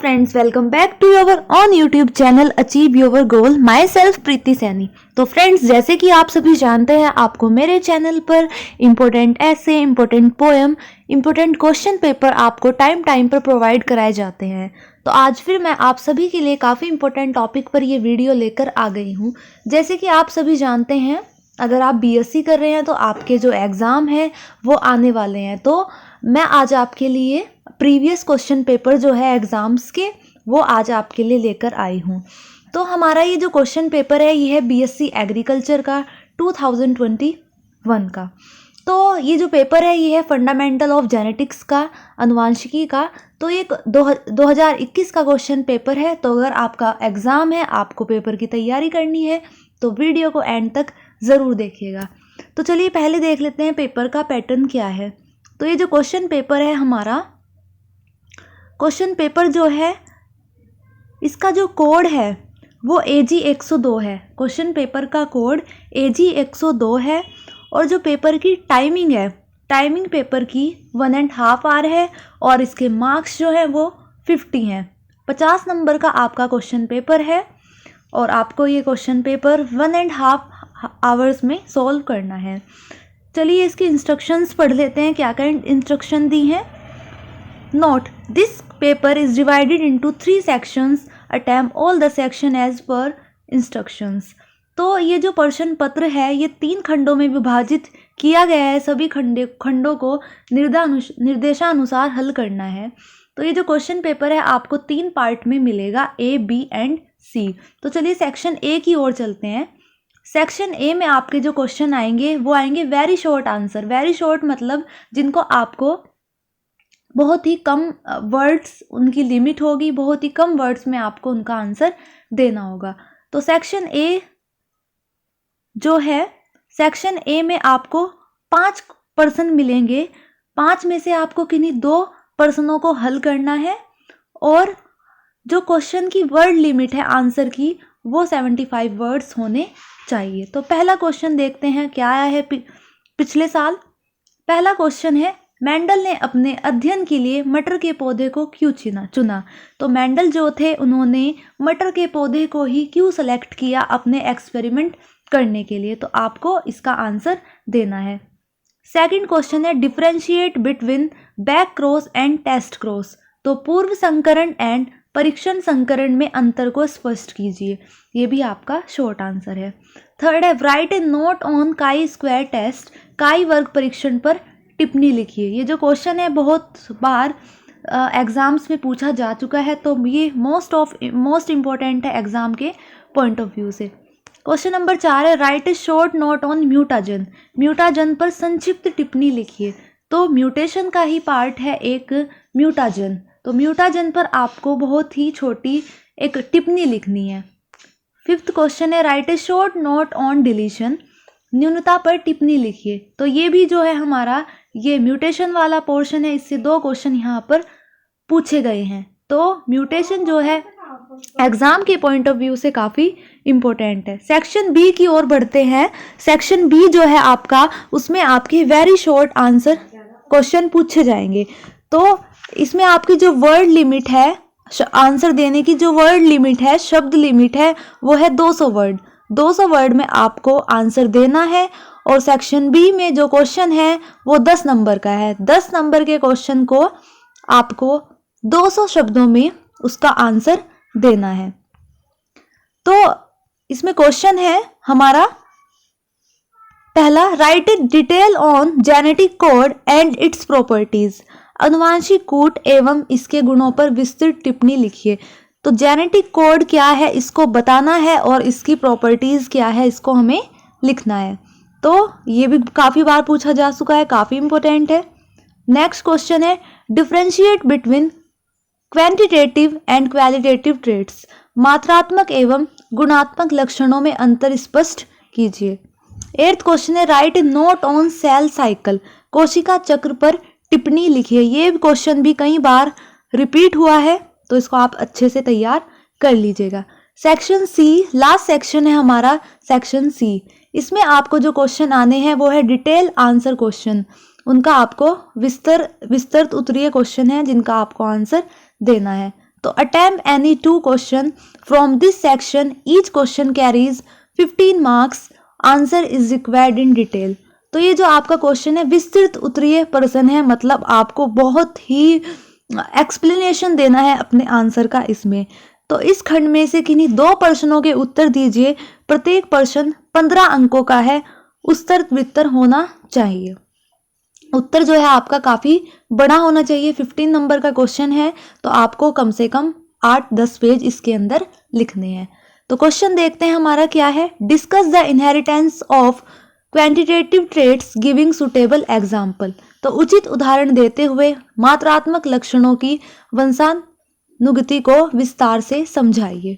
Friends, welcome back to your own YouTube channel achieve your goal. Myself Preeti Saini. तो friends, जैसे कि आप सभी जानते हैं, आपको मेरे चैनल पर इम्पोर्टेंट ऐसे, important poem, important question paper आपको टाइम पर प्रोवाइड कराए जाते हैं। तो आज फिर मैं आप सभी के लिए काफ़ी इम्पोर्टेंट टॉपिक पर ये वीडियो लेकर आ गई हूँ। जैसे कि आप सभी जानते हैं, अगर आप बीएससी कर रहे हैं तो आपके जो एग्ज़ाम है वो आने वाले हैं। तो मैं आज आपके लिए प्रीवियस क्वेश्चन पेपर जो है एग्ज़ाम्स के, वो आज आपके लिए लेकर आई हूँ। तो हमारा ये जो क्वेश्चन पेपर है ये है बीएससी एग्रीकल्चर का 2021 का। तो ये जो पेपर है ये है फंडामेंटल ऑफ जेनेटिक्स का, अनुवांशिकी का। तो ये 2021 का क्वेश्चन पेपर है। तो अगर आपका एग्ज़ाम है, आपको पेपर की तैयारी करनी है, तो वीडियो को एंड तक ज़रूर देखिएगा। तो चलिए पहले देख लेते हैं पेपर का पैटर्न क्या है। तो ये जो क्वेश्चन पेपर है हमारा, क्वेश्चन पेपर जो है इसका जो कोड है वो AG 102 है। क्वेश्चन पेपर का कोड AG 102 है। और जो पेपर की टाइमिंग है, टाइमिंग पेपर की 1.5 आवर है। और इसके मार्क्स जो है वो 50 हैं। 50 नंबर का आपका क्वेश्चन पेपर है और आपको ये क्वेश्चन पेपर 1.5 आवर्स में सॉल्व करना है। चलिए इसकी इंस्ट्रक्शंस पढ़ लेते हैं, क्या क्या इंस्ट्रक्शन दी हैं। Note, this paper is divided into 3 sections, attempt all the section as per instructions. तो ये जो प्रश्न पत्र है ये 3 खंडों में विभाजित किया गया है। सभी खंडों को निर्देशानुसार हल करना है। तो ये जो क्वेश्चन पेपर है आपको 3 पार्ट में मिलेगा, A, B एंड C। तो चलिए सेक्शन A की ओर चलते हैं। सेक्शन A में आपके जो क्वेश्चन आएंगे वो आएंगे very short answer. Very short मतलब जिनको आपको बहुत ही कम वर्ड्स, उनकी लिमिट होगी, बहुत ही कम वर्ड्स में आपको उनका आंसर देना होगा। तो सेक्शन A जो है, सेक्शन A में आपको 5 प्रश्न मिलेंगे। 5 में से आपको किन्हीं 2 प्रश्नों को हल करना है। और जो क्वेश्चन की वर्ड लिमिट है आंसर की, वो 75 वर्ड्स होने चाहिए। तो पहला क्वेश्चन देखते हैं क्या आया है पिछले साल। पहला क्वेश्चन है, मेंडल ने अपने अध्ययन के लिए मटर के पौधे को क्यों चुना। तो मेंडल जो थे उन्होंने मटर के पौधे को ही क्यों सेलेक्ट किया अपने एक्सपेरिमेंट करने के लिए। तो आपको इसका आंसर देना है। सेकंड क्वेश्चन है, differentiate between back cross and test cross. तो पूर्व संकरण एंड परीक्षण संकरण में अंतर को स्पष्ट कीजिए। ये भी आपका शॉर्ट आंसर है। थर्ड है, write a note on chi square test. काई वर्ग परीक्षण पर टिप्पणी लिखिए। ये जो क्वेश्चन है बहुत बार एग्जाम्स में पूछा जा चुका है, तो ये मोस्ट इम्पोर्टेंट है एग्जाम के पॉइंट ऑफ व्यू से। क्वेश्चन नंबर 4 है, write A short note on mutagen. Mutagen पर संक्षिप्त टिप्पणी लिखिए। तो म्यूटेशन का ही पार्ट है एक म्यूटाजन। तो म्यूटाजन पर आपको बहुत ही छोटी एक टिप्पणी लिखनी है। फिफ्थ क्वेश्चन है, write A short note on deletion. न्यूनता पर टिप्पणी लिखिए। तो ये भी जो है हमारा ये म्यूटेशन वाला पोर्शन है, इससे 2 क्वेश्चन यहाँ पर पूछे गए हैं। तो म्यूटेशन जो है एग्जाम के पॉइंट ऑफ व्यू से काफ़ी इम्पोर्टेंट है। सेक्शन B की ओर बढ़ते हैं। सेक्शन B जो है आपका, उसमें आपके वेरी शॉर्ट आंसर क्वेश्चन पूछे जाएंगे। तो इसमें आपकी जो वर्ड लिमिट है, आंसर देने की जो वर्ड लिमिट है, शब्द लिमिट है, वो है 200 वर्ड। 200 वर्ड में आपको आंसर देना है। और सेक्शन B में जो क्वेश्चन है वो 10 नंबर का है। 10 नंबर के क्वेश्चन को आपको 200 शब्दों में उसका आंसर देना है। तो इसमें क्वेश्चन है हमारा पहला, right A detail on genetic code and its properties. अनुवांशिक कूट एवं इसके गुणों पर विस्तृत टिप्पणी लिखिए। तो जेनेटिक कोड क्या है इसको बताना है और इसकी प्रॉपर्टीज क्या है इसको हमें लिखना है। तो ये भी काफ़ी बार पूछा जा चुका है, काफ़ी इंपॉर्टेंट है। नेक्स्ट क्वेश्चन है, differentiate between quantitative and qualitative traits. मात्रात्मक एवं गुणात्मक लक्षणों में अंतर स्पष्ट कीजिए। 8th क्वेश्चन है, write a note on sale cycle. कोशिका चक्र पर टिप्पणी लिखिए। ये क्वेश्चन भी कई बार रिपीट हुआ है, तो इसको आप अच्छे से तैयार कर लीजिएगा। सेक्शन C लास्ट सेक्शन है हमारा, सेक्शन C। इसमें आपको जो क्वेश्चन आने हैं वो है डिटेल आंसर क्वेश्चन। उनका आपको विस्तृत उत्तरीय क्वेश्चन है जिनका आपको आंसर देना है। तो attempt any 2 question from this section, each question carries 15 marks, answer is required in detail. तो ये जो आपका क्वेश्चन है विस्तृत उत्तरीय प्रश्न है, मतलब आपको बहुत ही एक्सप्लेनेशन देना है अपने आंसर का इसमें। तो इस खंड में से किन्हीं 2 प्रश्नों के उत्तर दीजिए, प्रत्येक प्रश्न 15 अंकों का है, उत्तर वित्तर होना चाहिए। उत्तर जो है आपका काफी बड़ा होना चाहिए, 15 नंबर का क्वेश्चन है, तो आपको कम से कम 8-10 पेज इसके अंदर लिखने हैं। तो क्वेश्चन देखते हैं हमारा क्या है। Discuss the inheritance of quantitative traits giving suitable example. तो उचित उदाहरण देते हुए मात्रात्मक लक्षणों की वंशानुगति को विस्तार से समझाइए।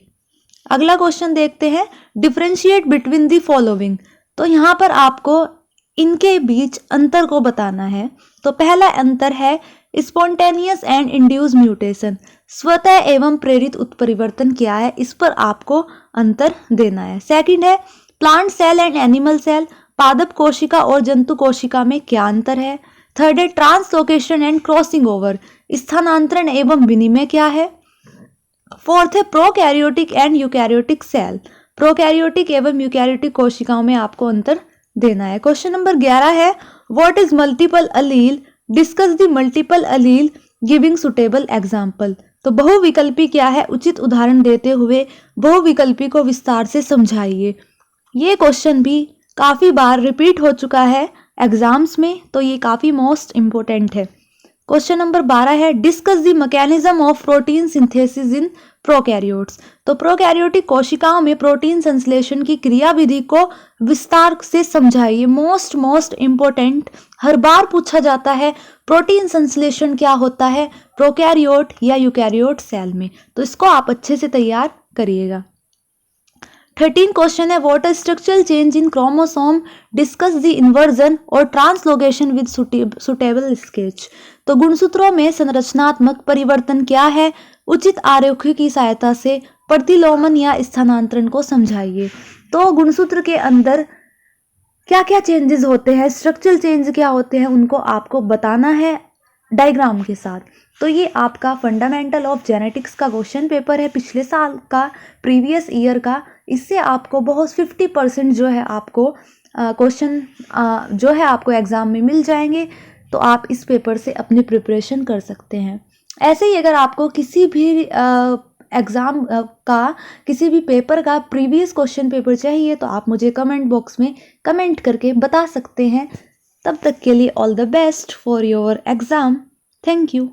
अगला क्वेश्चन देखते हैं। Differentiate between the following. तो यहाँ पर आपको इनके बीच अंतर को बताना है। तो पहला अंतर है स्पॉन्टेनियस एंड इंड्यूस म्यूटेशन, स्वतः एवं प्रेरित उत्परिवर्तन क्या है, इस पर आपको अंतर देना है। सेकंड है plant cell and animal cell, पादप कोशिका और जंतु कोशिका में क्या अंतर है। थर्ड है ट्रांसलोकेशन एंड क्रॉसिंग ओवर, स्थानांतरण एवं विनिमय क्या है। फोर्थ है prokaryotic and eukaryotic cell, prokaryotic एवं यूकैरियोटिक कोशिकाओं में आपको अंतर देना है। क्वेश्चन नंबर 11 है what is multiple allele, discuss the multiple allele giving suitable example. तो बहुविकल्पी क्या है, उचित उदाहरण देते हुए बहुविकल्पी को विस्तार से समझाइए। ये क्वेश्चन भी काफी बार रिपीट हो चुका है एग्जाम्स में, तो ये काफी मोस्ट इंपोर्टेंट है। क्वेश्चन नंबर 12 है discuss the mechanism of protein synthesis in prokaryotes. तो प्रोकैरियोटिक कोशिकाओं में प्रोटीन संश्लेषण की क्रियाविधि को विस्तार से समझाइए। मोस्ट इंपोर्टेंट, हर बार पूछा जाता है प्रोटीन संश्लेषण क्या होता है प्रोकैरियोट या यूकैरियोट सेल में, तो इसको आप अच्छे से तैयार करिएगा। 13 क्वेश्चन है what is structural change in chromosome, discuss the inversion और ट्रांसलोकेशन विद सुटेबल स्केच। तो गुणसूत्रों में संरचनात्मक परिवर्तन क्या है, उचित आरेखों की सहायता से प्रतिलोमन या स्थानांतरण को समझाइए। तो गुणसूत्र के अंदर क्या क्या चेंजेस होते हैं, स्ट्रक्चरल चेंज क्या होते हैं, उनको आपको बताना है डायग्राम के साथ। तो ये आपका फंडामेंटल ऑफ जेनेटिक्स का क्वेश्चन पेपर है, पिछले साल का, प्रीवियस ईयर का। इससे आपको बहुत 50% जो है आपको क्वेश्चन जो है आपको एग्जाम में मिल जाएंगे, तो आप इस पेपर से अपनी प्रिपरेशन कर सकते हैं। ऐसे ही अगर आपको किसी भी एग्ज़ाम का किसी भी पेपर का प्रीवियस क्वेश्चन पेपर चाहिए तो आप मुझे कमेंट बॉक्स में कमेंट करके बता सकते हैं। तब तक के लिए all the best for your exam. Thank you.